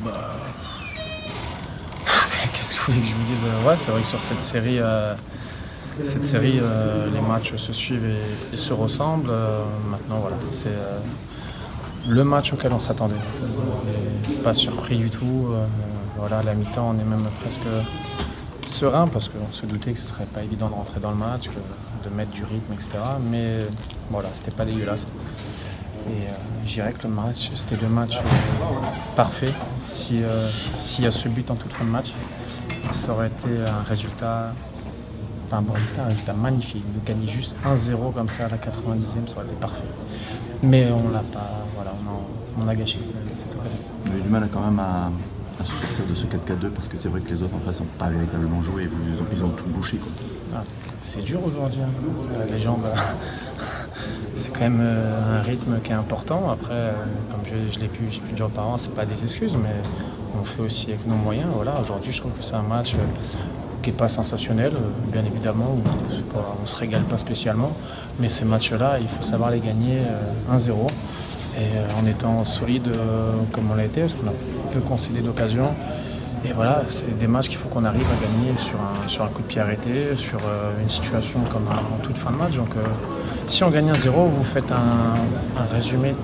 Bah, qu'est-ce que vous voulez que je vous dise? Ouais, c'est vrai que sur cette série, les matchs se suivent et se ressemblent. Maintenant, voilà, c'est le match auquel on s'attendait. Et pas surpris du tout. Voilà, à la mi-temps, on est même presque serein parce qu'on se doutait que ce serait pas évident de rentrer dans le match, de mettre du rythme, etc. Mais voilà, c'était pas dégueulasse. Et je dirais que le match, c'était le match parfait. S'il y a ce but en toute fin de match, ça aurait été un résultat, pas un bon résultat, un résultat magnifique. De gagner juste 1-0 comme ça à la 90e, ça aurait été parfait. Mais on l'a pas, voilà, on a gâché cette occasion. Vous avez du mal quand même à se sortir de ce 4-4-2 parce que c'est vrai que les autres en face n'ont pas véritablement joué et ils ont tout bouché, quoi. Ah, c'est dur aujourd'hui, hein. Les jambes, c'est quand même un rythme qui est important. Après, comme j'ai pu dire auparavant, c'est pas des excuses, mais on fait aussi avec nos moyens. Voilà, aujourd'hui, je trouve que c'est un match qui n'est pas sensationnel, bien évidemment, où on ne se régale pas spécialement. Mais ces matchs-là, il faut savoir les gagner 1-0. Et en étant solide comme on l'a été, parce qu'on a peu concédé d'occasion. Et voilà, c'est des matchs qu'il faut qu'on arrive à gagner sur un coup de pied arrêté, sur une situation comme en toute fin de match. Donc si on gagne 1-0, vous faites un résumé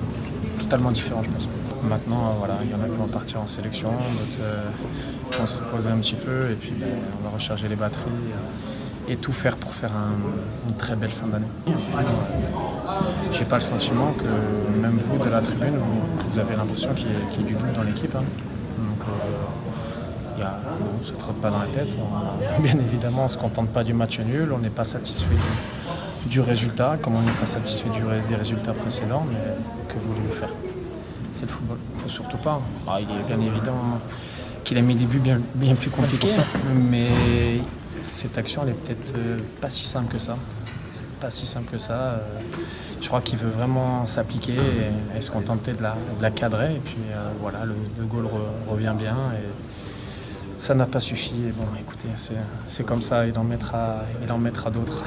totalement différent, je pense. Maintenant, voilà, il y en a qui vont partir en sélection, donc on se reposer un petit peu et puis on va recharger les batteries et tout faire pour faire une très belle fin d'année. J'ai pas le sentiment que même vous de la tribune, vous avez l'impression qu'il y ait du doute dans l'équipe, hein. Donc ça ne trotte pas dans la tête. Bien évidemment, on ne se contente pas du match nul, on n'est pas satisfait du résultat, comme on n'est pas satisfait des résultats précédents, mais que voulez-vous faire? C'est le football, il ne faut surtout pas. Il est bien évident qu'il a mis des buts bien plus compliqués, mais cette action, elle est peut-être pas si simple que ça. Pas si simple que ça. Je crois qu'il veut vraiment s'appliquer et se contenter de la cadrer. Et puis voilà, le goal revient bien. Et ça n'a pas suffi. Et bon, écoutez, c'est comme ça, il en mettra d'autres.